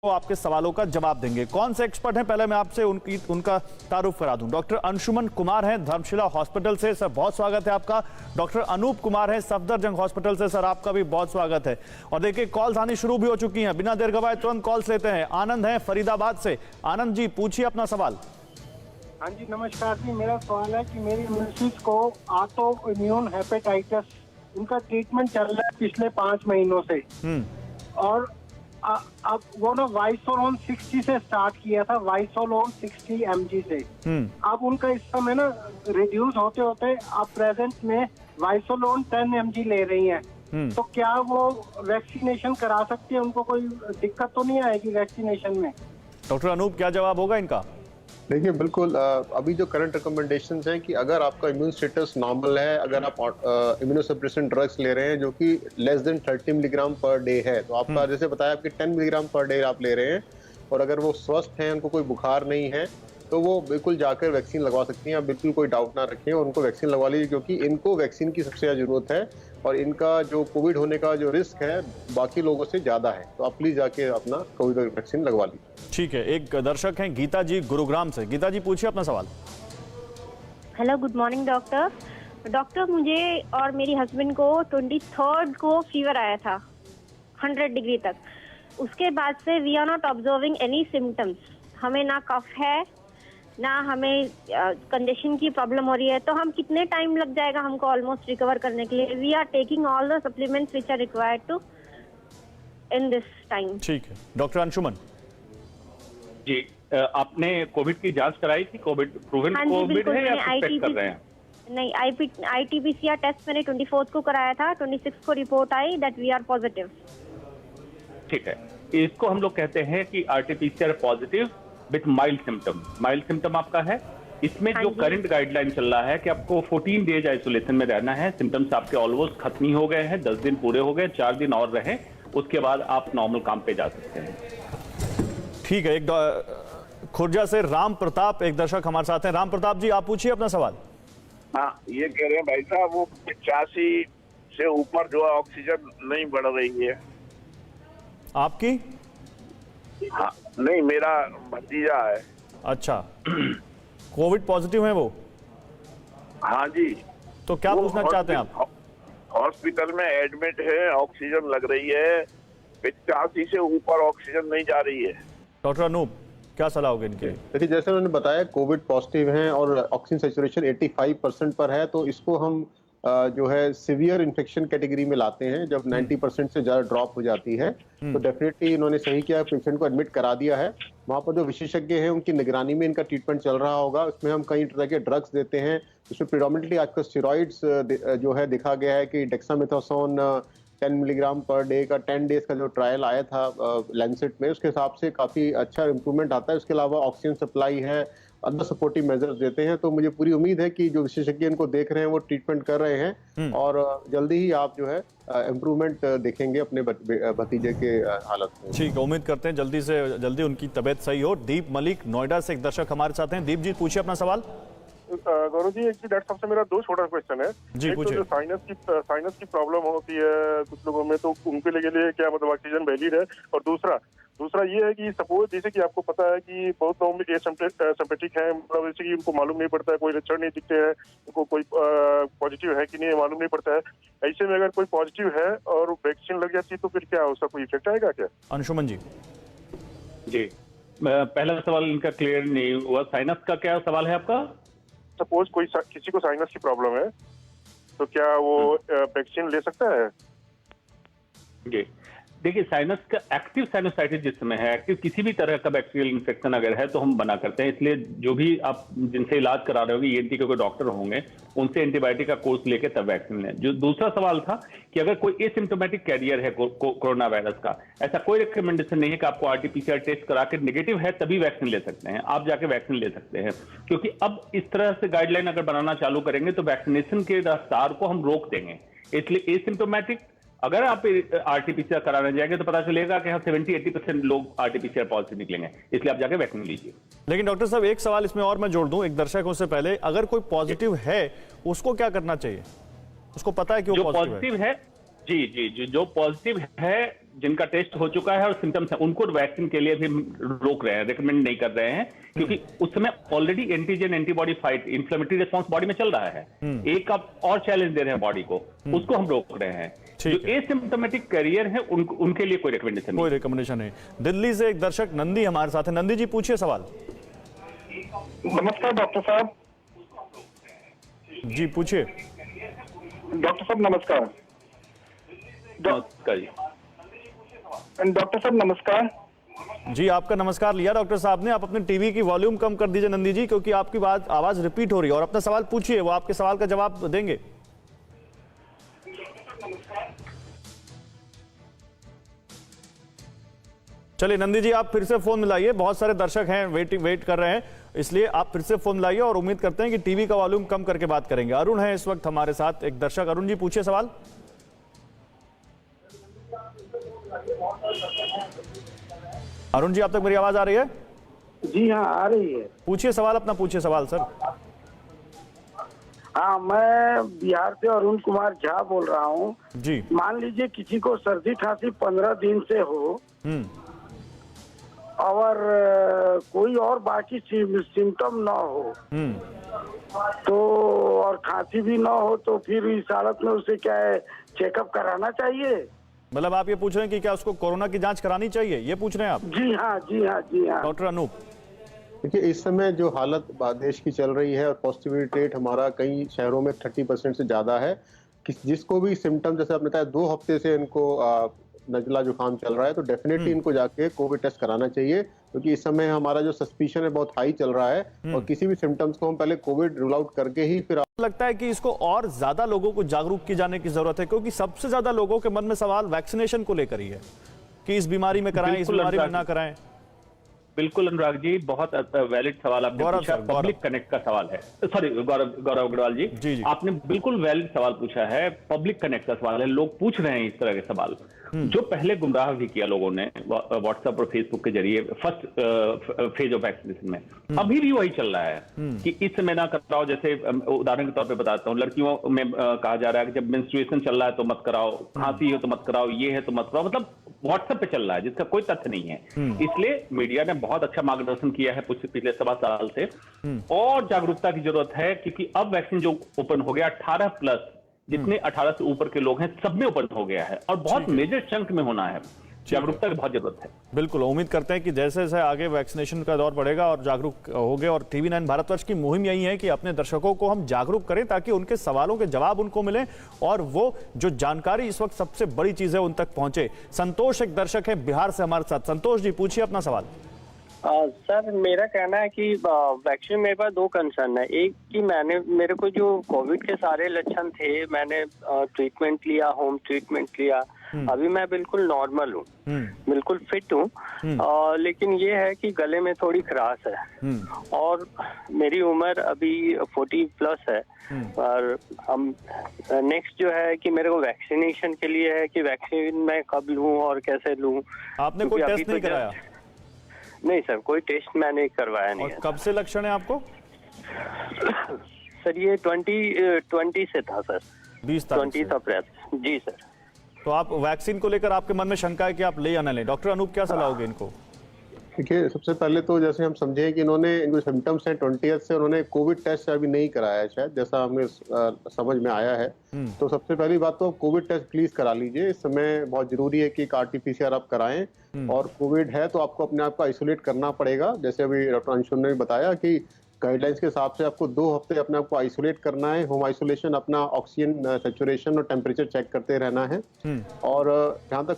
वो आपके सवालों का जवाब देंगे। कौन से एक्सपर्ट हैं, पहले मैं आपसे उनका तारुफ करा दूं। डॉक्टर अंशुमन कुमार हैं धर्मशिला हॉस्पिटल से, सर बहुत स्वागत है आपका। डॉक्टर अनूप कुमार हैं सफदरजंग हॉस्पिटल से, सर आपका भी बहुत स्वागत है। और देखिए कॉल्स आनी शुरू भी हो चुकी हैं, बिना देर गवाए तुरंत कॉल्स लेते हैं। आनंद हैं फरीदाबाद से। आनंद जी पूछिए अपना सवाल। हाँ जी नमस्कार जी, मेरा सवाल है कि मेरी मिसेस को ऑटो इम्यून हेपेटाइटिस, उनका ट्रीटमेंट चल रहा है पिछले 5 महीनों से। और अब वो ना वाइसोलोन 60 से स्टार्ट किया था, वाइसोलोन 60 mg से। अब उनका इस समय ना रिड्यूस होते होते अब प्रेजेंट में वाइसोलोन 10 mg ले रही हैं। तो क्या वो वैक्सीनेशन करा सकती है? उनको कोई दिक्कत तो नहीं आएगी वैक्सीनेशन में? डॉक्टर अनूप क्या जवाब होगा इनका? देखिए बिल्कुल, अभी जो करंट रिकमेंडेशंस हैं कि अगर आपका इम्यून स्टेटस नॉर्मल है, अगर आप इम्यूनोसप्रेसेंट ड्रग्स ले रहे हैं जो कि less than 30 milligram per day है, तो आपका जैसे बताया आपके 10 मिलीग्राम पर डे आप ले रहे हैं, और अगर वो स्वस्थ हैं, उनको कोई बुखार नहीं है, तो वो बिल्कुल जाकर वैक्सीन लगवा सकती हैं। आप बिल्कुल कोई डाउट ना रखें, उनको वैक्सीन लगवा लीजिए, क्योंकि इनको वैक्सीन की सबसे ज़्यादा जरूरत है और इनका जो कोविड होने का जो रिस्क है बाकी लोगों से ज़्यादा है। तो आप प्लीज़ जाके अपना कोविड वैक्सीन लगवा लीजिए। ठीक है, एक दर्शक हैं गीता जी गुरुग्राम से। गीता जी पूछिए अपना सवाल। Hello, good morning doctor. Doctor मुझे और मेरी हस्बैंड को 23rd को फीवर आया था 100 डिग्री तक। उसके बाद से we are not observing any symptoms. हमें ना कफ है ना हमें कंजेशन की प्रॉब्लम हो रही है। तो हम कितने टाइम लग जाएगा हमको ऑलमोस्ट रिकवर करने के लिए? We are taking all the supplements which are required to in this time. ठीक है, डॉक्टर अंशुमन जी, आपने कोविड की जांच कराई थी? कोविड प्रूवन कोविड है या सस्पेक्ट कर रहे हैं? नहीं, आरटीपीसीआर टेस्ट मैंने 24 को कराया था। 26 को रिपोर्ट आई दैट वी आर पॉजिटिव। ठीक है, इसको हम लोग कहते हैं कि RTPCR positive with mild symptom. Mild symptom आपका है। इसमें जो करंट गाइडलाइन चल रहा है कि आपको 14 डेज आइसोलेशन में रहना है। सिम्टम्स आपके ऑलमोस्ट खत्म ही हो गए हैं, 10 दिन पूरे हो गए, 4 दिन और रहे, उसके बाद आप नॉर्मल काम पे जा सकते हैं। ठीक है, एक खुर्जा से राम प्रताप एक दर्शक हमारे साथ हैं। राम प्रताप जी आप पूछिए अपना सवाल। हाँ, ये कह रहे हैं भाई साहब, वो 85 से ऊपर जो है ऑक्सीजन नहीं बढ़ रही है। आपकी? हाँ, नहीं, मेरा भतीजा है। अच्छा, कोविड पॉजिटिव है वो? हाँ जी। तो क्या पूछना चाहते हैं आप? हॉस्पिटल में एडमिट है, ऑक्सीजन लग रही है, 85 से ऊपर ऑक्सीजन नहीं जा रही है। डॉक्टर अनूप क्या सलाह होगी इनके? देखिए जैसे उन्होंने बताया कोविड पॉजिटिव हैं और ऑक्सीजन सैचुरेशन 85% पर है, तो इसको हम जो है सीवियर इन्फेक्शन कैटेगरी में लाते हैं। जब 90% से ज़्यादा ड्रॉप हो जाती है तो डेफिनेटली इन्होंने सही किया, पेशेंट को एडमिट करा दिया है। वहाँ पर जो विशेषज्ञ हैं उनकी निगरानी में इनका ट्रीटमेंट चल रहा होगा। उसमें हम कई तरह के ड्रग्स देते हैं। इसमें प्रीडोमिनेटली आजकल स्टेरॉइड्स जो है देखा गया है कि डेक्सामेथासोन 10 मिलीग्राम पर डे का 10 डेज का जो ट्रायल आया था लैंसेट में, उसके हिसाब से काफ़ी अच्छा इम्प्रूवमेंट आता है। उसके अलावा ऑक्सीजन सप्लाई है, अदर सपोर्टिव मेजर्स देते हैं। तो मुझे पूरी उम्मीद है कि जो विशेषज्ञ इनको देख रहे हैं वो ट्रीटमेंट कर रहे हैं और जल्दी ही आप जो है इम्प्रूवमेंट देखेंगे अपने भतीजे के हालत में। ठीक है, उम्मीद करते हैं जल्दी से जल्दी उनकी तबीयत सही हो। दीप मलिक नोएडा से एक दर्शक हमारे साथ हैं। दीप जी पूछिए अपना सवाल। गौरव जी, एक्चुअली डॉक्टर साहब से मेरा 2 छोटा क्वेश्चन है। जी पूछिए। तो जो साइनस की प्रॉब्लम होती है कुछ लोगों में, तो उनके लिए क्या मतलब ऑक्सीजन वैलिड है? और दूसरा ये है कि सपोज जैसे कि आपको पता है कि बहुत लोग एसिम्प्टोमेटिक हैं, मतलब जैसे कि उनको मालूम नहीं पड़ता है, कोई लक्षण नहीं दिखते हैं, उनको कोई पॉजिटिव है कि नहीं मालूम नहीं पड़ता है। ऐसे में अगर कोई पॉजिटिव है और वैक्सीन लग जाती है तो फिर क्या उसका कोई इफेक्ट आएगा क्या? अंशुमन जी। जी, पहला सवाल इनका क्लियर नहीं हुआ। साइनस का क्या सवाल है आपका? सपोज किसी को साइनस की प्रॉब्लम है तो क्या वो वैक्सीन ले सकता है? जी, देखिए साइनस का एक्टिव साइनोसाइटिस जिस समय है, एक्टिव किसी भी तरह का बैक्टीरियल इन्फेक्शन अगर है तो हम बना करते हैं। इसलिए जो भी आप जिनसे इलाज करा रहे होंगे, ईएनटी के कोई डॉक्टर होंगे, उनसे एंटीबायोटिक का कोर्स लेके तब वैक्सीन लें। जो दूसरा सवाल था कि अगर कोई एसिम्प्टोमेटिक कैरियर है कोरोना वायरस का, ऐसा कोई रिकमेंडेशन नहीं है कि आपको आरटीपीसीआर टेस्ट करा के नेगेटिव है तभी वैक्सीन ले सकते हैं। आप जाके वैक्सीन ले सकते हैं, क्योंकि अब इस तरह से गाइडलाइन अगर बनाना चालू करेंगे तो वैक्सीनेशन के रफ्तार को हम रोक देंगे। इसलिए एसिम्प्टोमेटिक अगर आप आरटीपीसीआर कराने जाएंगे तो पता चलेगा कि हाँ 70-80% लोग आरटीपीसीआर पॉजिटिव निकलेंगे। इसलिए आप जाके वैक्सीन लीजिए। लेकिन डॉक्टर साहब एक सवाल इसमें और मैं जोड़ दूं एक दर्शक उससे पहले, अगर कोई पॉजिटिव है उसको क्या करना चाहिए? उसको पता है कि वो पॉजिटिव है? जी, जो पॉजिटिव है जिनका टेस्ट हो चुका है और सिम्टम्स है उनको वैक्सीन के लिए भी रोक रहे हैं, रिकमेंड नहीं कर रहे हैं, क्योंकि उस समय already antigen antibody fight, inflammatory response body में चल रहा है। एक आप और चैलेंज दे रहे हैं बॉडी को, उसको हम रोक रहे हैं। जो एसिम्प्टोमेटिक कैरियर है उनके लिए कोई रिकमेंडेशन नहीं। दिल्ली से एक दर्शक नंदी हमारे साथ है। नंदी जी पूछिए सवाल। नमस्कार डॉक्टर साहब। जी पूछिए। डॉक्टर साहब नमस्कार। डॉक्टर साहब नमस्कार। जी आपका नमस्कार लिया डॉक्टर साहब ने। आप अपने टीवी की वॉल्यूम कम कर दीजिए नंदी जी, क्योंकि आपकी बात आवाज रिपीट हो रही है। और अपना सवाल पूछिए, वो आपके सवाल का जवाब देंगे। चलिए नंदी जी आप फिर से फोन मिलाइए, बहुत सारे दर्शक हैं वेट कर रहे हैं, इसलिए आप फिर से फोन मिलाइए और उम्मीद करते हैं कि टीवी का वॉल्यूम कम करके बात करेंगे। अरुण है इस वक्त हमारे साथ, एक दर्शक। अरुण जी पूछिए सवाल। अरुण जी आप तक मेरी आवाज आ रही है? जी हाँ आ रही है। पूछिए सवाल, अपना पूछिए सवाल सर। हाँ मैं बिहार से अरुण कुमार झा बोल रहा हूँ जी। मान लीजिए किसी को सर्दी खांसी 15 दिन से हो और कोई और बाकी सिम्टम ना हो तो, और खांसी भी ना हो, तो फिर इस हालत में उसे क्या है चेकअप कराना चाहिए? मतलब आप ये पूछ रहे हैं कि क्या उसको कोरोना की जांच करानी चाहिए, ये पूछ रहे हैं आप? जी हाँ जी हाँ जी हाँ। डॉक्टर अनूप देखिए इस समय जो हालत देश की चल रही है और पॉजिटिविटी रेट हमारा कई शहरों में 30% से ज्यादा है। जिसको भी सिम्टम, जैसे आपने कहा 2 हफ्ते से इनको नजला जुकाम चल रहा है, तो डेफिनेटली इनको जाके कोविड टेस्ट कराना चाहिए, क्योंकि इस समय हमारा जो सस्पिशन है बहुत हाई चल रहा है और किसी भी सिम्टम्स को हम पहले कोविड रूल आउट करके ही फिर। लगता है कि इसको और ज्यादा लोगों को जागरूक किए जाने की जरूरत है, क्योंकि सबसे ज्यादा लोगों के मन में सवाल वैक्सीनेशन को लेकर ही है कि इस बीमारी में कराएं, इस बीमारी में ना कराएं। बिल्कुल अनुराग जी, बहुत वैलिड सवाल आपने पूछा। पब्लिक कनेक्ट का सवाल है, सॉरी गौरव अग्रवाल जी, आपने बिल्कुल वैलिड सवाल पूछा है। पब्लिक कनेक्ट का सवाल है, लोग पूछ रहे हैं इस तरह के सवाल, जो पहले गुमराह भी किया लोगों ने व्हाट्सएप और फेसबुक के जरिए फर्स्ट फेज ऑफ वैक्सीनेशन में। अभी भी वही चल रहा है कि इस समय ना कराओ। जैसे उदाहरण के तौर पे बताता हूँ, लड़कियों में कहा जा रहा है कि जब मेंस्ट्रुएशन चल रहा है तो मत कराओ, खांसी हो तो मत कराओ, ये है तो मत कराओ। मतलब व्हाट्सएप पे चल रहा है जिसका कोई तथ्य नहीं है। इसलिए मीडिया ने बहुत अच्छा मार्गदर्शन किया है पिछले 7 साल से, और जागरूकता की जरूरत है, क्योंकि अब वैक्सीन जो ओपन हो गया 18+, जितने 18 से ऊपर के लोग हैं सब में ओपन हो गया है और बहुत मेजर चंक में होना है। जागरूकता की बहुत जरूरत है। बिल्कुल, उम्मीद करते हैं कि जैसे जैसे आगे वैक्सीनेशन का दौर बढ़ेगा और जागरूक होंगे, और टीवी 9 भारतवर्ष की मुहिम यही है कि अपने दर्शकों को हम जागरूक करें ताकि उनके सवालों के जवाब उनको मिले और वो जो जानकारी इस वक्त सबसे बड़ी चीज है उन तक पहुंचे। संतोष एक दर्शक है बिहार से हमारे साथ। संतोष जी पूछिए अपना सवाल। सर मेरा कहना है कि वैक्सीन, मेरे पास 2 कंसर्न है। एक कि मेरे को जो कोविड के सारे लक्षण थे, मैंने ट्रीटमेंट लिया, होम ट्रीटमेंट लिया, अभी मैं बिल्कुल नॉर्मल हूँ, बिल्कुल फिट हूँ, लेकिन ये है कि गले में थोड़ी खराश है और मेरी उम्र अभी 40+ है। और हम नेक्स्ट जो है कि मेरे को वैक्सीनेशन के लिए है कि वैक्सीन मैं कब लूँ और कैसे लूँ। आपने कोई टेस्ट नहीं कराया? नहीं सर, कोई टेस्ट मैंने करवाया नहीं। और कब से लक्षण है आपको? सर ये 20 से था सर, 20 अप्रैल। जी सर। तो आप वैक्सीन को लेकर आपके मन में शंका है कि आप ले या ना लें, डॉक्टर अनूप क्या सलाह होगी इनको? देखिए सबसे पहले तो जैसे हम समझे कि इन्होंने जो सिम्टम्स हैं 20 से उन्होंने कोविड टेस्ट अभी नहीं कराया है शायद, जैसा हमें समझ में आया है। तो सबसे पहली बात तो कोविड टेस्ट प्लीज करा लीजिए। इस समय बहुत जरूरी है कि एक RT-PCR आप कराएं, और कोविड है तो आपको अपने आप को आइसोलेट करना पड़ेगा। जैसे अभी डॉक्टर अंशुमन ने भी बताया कि गाइडलाइंस के हिसाब से आपको 2 हफ्ते अपने आप को आइसोलेट करना है, होम आइसोलेशन, अपना ऑक्सीजन सैचुरेशन और टेम्परेचर चेक करते रहना है। और जहाँ तक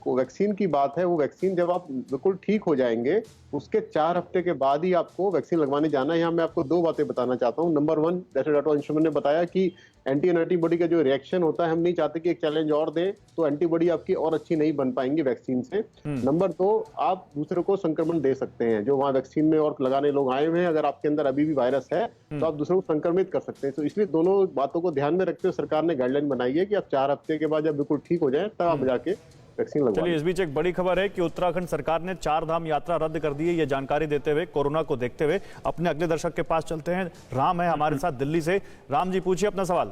वैक्सीन की बात है, वो वैक्सीन जब आप बिल्कुल ठीक हो जाएंगे उसके 4 हफ्ते के बाद ही आपको वैक्सीन लगवाने जाना है। यहाँ मैं आपको 2 बातें बताना चाहता हूँ। नंबर 1, जैसे डॉक्टर अंशुमन ने बताया कि एंटीबॉडी का जो रिएक्शन होता है, हम नहीं चाहते कि एक चैलेंज और दें तो एंटीबॉडी आपकी और अच्छी नहीं बन पाएंगी वैक्सीन से। नंबर 2, आप दूसरे को संक्रमण दे सकते हैं। जो वहाँ वैक्सीन में और लगाने लोग आए हुए हैं, अगर आपके अंदर अभी भी वायरस है तो आप दूसरों को संक्रमित कर सकते हैं। तो इसलिए दोनों बातों को ध्यान में रखते हुए सरकार ने गाइडलाइन बनाई है कि आप 4 हफ्ते के बाद जब बिल्कुल ठीक हो जाए तब आप जाके वैक्सीन लगवाएं। चलिए इस बीच एक बड़ी खबर है कि उत्तराखंड सरकार ने 4 धाम यात्रा रद्द कर दी है। ये जानकारी देते हुए कोरोना को देखते हुए अपने अगले दर्शक के पास चलते हैं। राम है हमारे साथ दिल्ली से। राम जी पूछिए अपना सवाल।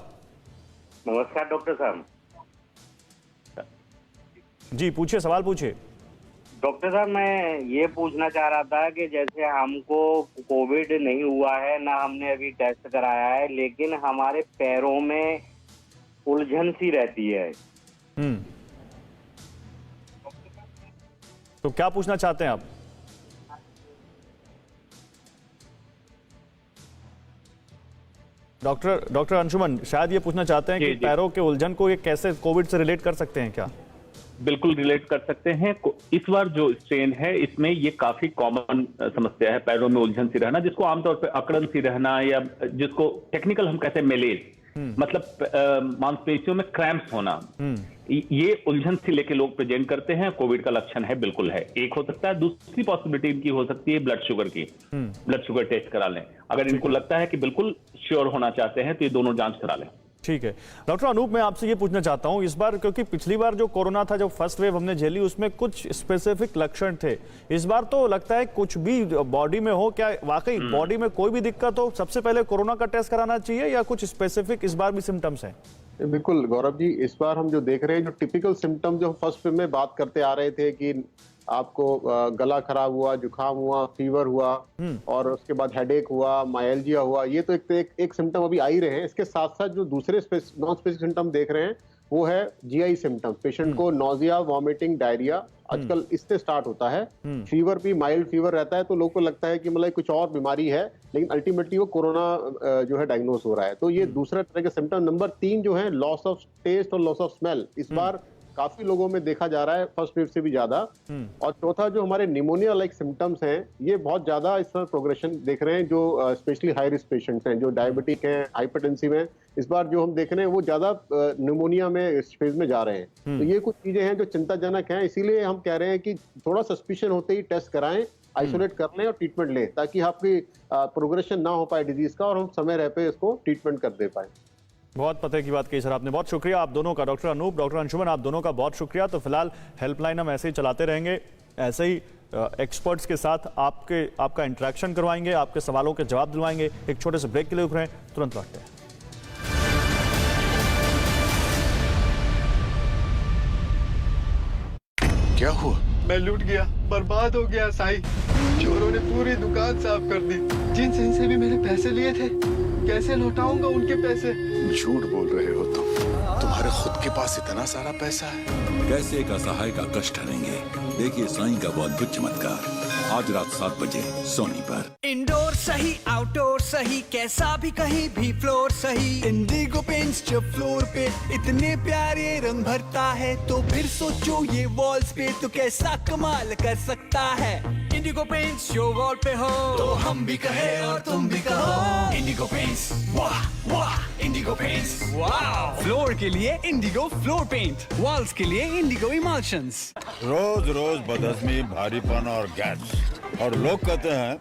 नमस्कार डॉक्टर साहब। जी पूछिए, सवाल पूछिए। डॉक्टर साहब, मैं ये पूछना चाह रहा था कि जैसे हमको कोविड नहीं हुआ है, ना हमने अभी टेस्ट कराया है, लेकिन हमारे पैरों में उलझन सी रहती है। तो क्या पूछना चाहते हैं आप? डॉक्टर अंशुमन शायद ये पूछना चाहते हैं कि पैरों के उलझन को ये कैसे कोविड से रिलेट कर सकते हैं क्या? बिल्कुल रिलेट कर सकते हैं। इस बार जो स्ट्रेन है इसमें ये काफी कॉमन समस्या है, पैरों में उलझन सी रहना, जिसको आमतौर पर अकड़न सी रहना, या जिसको टेक्निकल हम कहते हैं मेलेज, मतलब मांसपेशियों में क्रैम्प्स होना, ये उलझन सी लेके लोग प्रेजेंट करते हैं। कोविड का लक्षण है, बिल्कुल है। एक हो सकता है, दूसरी पॉसिबिलिटी इनकी हो सकती है ब्लड शुगर की। ब्लड शुगर टेस्ट करा लें। अगर इनको लगता है कि बिल्कुल श्योर होना चाहते हैं तो ये दोनों जांच करा लें। ठीक है। डॉक्टर अनूप, मैं आपसे ये पूछना चाहता हूं इस बार, क्योंकि पिछली बार जो कोरोना था, जो फर्स्ट वेव हमने झेली, उसमें कुछ स्पेसिफिक लक्षण थे। इस बार तो लगता है कुछ भी बॉडी में हो, क्या वाकई बॉडी में कोई भी दिक्कत हो सबसे पहले कोरोना का टेस्ट कराना चाहिए, या कुछ स्पेसिफिक इस बार भी सिम्टम्स हैं? बिल्कुल गौरव जी, इस बार हम जो देख रहे हैं, जो टिपिकल सिम्टम जो फर्स्ट वेव में बात करते आ रहे थे कि आपको गला खराब हुआ, जुकाम हुआ, फीवर हुआ और उसके बाद हेडेक हुआ, माइल्जिया हुआ, ये तो एक सिम्टम अभी आ ही रहे हैं। इसके साथ साथ जो दूसरे नॉन स्पेसिफिक सिम्टम देख रहे हैं वो है जीआई सिम्टम। पेशेंट को नोजिया, वॉमिटिंग, डायरिया आजकल इससे स्टार्ट होता है। फीवर भी माइल्ड फीवर रहता है, तो लोगों को लगता है कि मतलब कुछ और बीमारी है, लेकिन अल्टीमेटली वो कोरोना जो है डायग्नोज हो रहा है। तो ये दूसरा तरह का सिम्टम। नंबर 3 जो है लॉस ऑफ टेस्ट और लॉस ऑफ स्मेल, इस बार काफी लोगों में देखा जा रहा है, फर्स्ट वेव से भी ज्यादा। और चौथा जो हमारे निमोनिया लाइक सिम्टम्स हैं, ये बहुत ज्यादा इस पर प्रोग्रेशन देख रहे हैं, जो स्पेशली हाई रिस्क पेशेंट्स हैं, जो डायबिटिक हैं, हाइपरटेंसिव हैं। इस बार जो हम देख रहे हैं वो ज्यादा निमोनिया में इस फेज में जा रहे हैं। तो ये कुछ चीजें हैं जो चिंताजनक हैं, इसीलिए हम कह रहे हैं कि थोड़ा सस्पिशन होते ही टेस्ट कराएं, आइसोलेट कर लें और ट्रीटमेंट लें, ताकि आपकी प्रोग्रेशन ना हो पाए डिजीज का और हम समय रह पे इसको ट्रीटमेंट कर दे पाए। बहुत पते की बात कही सर आपने, बहुत शुक्रिया आप दोनों का। डॉक्टर अनूप, डॉक्टर अंशुमन, आप दोनों का बहुत शुक्रिया। तो फिलहाल हेल्पलाइन हम ऐसे ही चलाते रहेंगे, ऐसे ही एक्सपर्ट्स के साथ आपका इंटरेक्शन करवाएंगे, आपके सवालों के जवाब दिलवाएंगे। एक छोटे से ब्रेक के लिए रुक रहे हैं, तुरंत लौटते हैं। क्या हुआ? मैं लूट गया, बर्बाद हो गया साईं। चोरों ने पूरी दुकान साफ कर दी। जिन से भी मेरे पैसे लिए थे, कैसे लौटाऊंगा उनके पैसे? झूठ बोल रहे हो तुम। तुम्हारे खुद के पास इतना सारा पैसा है? कैसे एक असहाय का कष्ट हरेंगे? देखिए साईं का वो अद्भुत चमत्कार, आज रात 7 बजे सोनी पर। इंडोर सही, आउटडोर सही, कैसा भी कहीं भी फ्लोर सही। इंडिगो पेंट्स जब फ्लोर पे इतने प्यारे रंग भरता है, तो फिर सोचो ये वॉल्स पे तो कैसा कमाल कर सकता है। इंडिगो पेंट्स जो वॉल पे हो, तो हम भी कहे और तुम भी कहो इंडिगो पेंट्स, वाह वाह इंडिगो पेंट्स, वाह। फ्लोर के लिए इंडिगो फ्लोर पेंट, वॉल्स के लिए इंडिगो इमल्शंस। रोज रोज बदहजमी, भारीपन और गैस, और लोग कहते हैं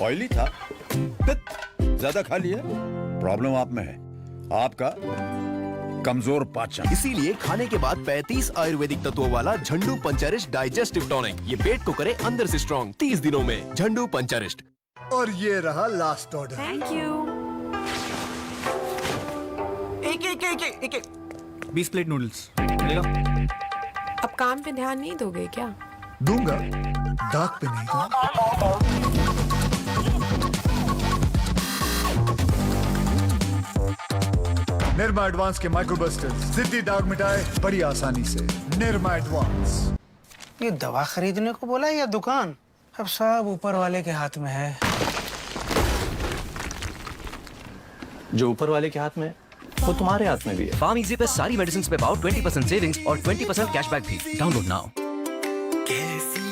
ऑयली था, ज्यादा खा लिया। प्रॉब्लम आप में है, आपका कमजोर पाचन। इसीलिए खाने के बाद 35 आयुर्वेदिक तत्वों वाला झंडू पंचरिष्ट डाइजेस्टिव टॉनिक, ये पेट को करे अंदर से स्ट्रॉन्ग 30 दिनों में। झंडू पंचरिष्ट। और ये रहा लास्ट ऑर्डर। Thank you. एक 20 प्लेट नूडल्स मिलेगा। अब काम पे ध्यान नहीं दोगे क्या? दूंगा, दाग पे नहीं दूंगा। निरमा एडवांस के माइक्रोबस्टर्स जिद्दी दाग मिटाए बड़ी आसानी से। निरमा एडवांस। ये दवा खरीदने को बोला या दुकान? अब सब ऊपर वाले के हाथ में है। जो ऊपर वाले के हाथ में वो तुम्हारे हाथ में भी है। फार्मेसी पे सारी मेडिसिन पे पाओ 20% सेविंग्स और 20% कैशबैक भी। Download now. कैसी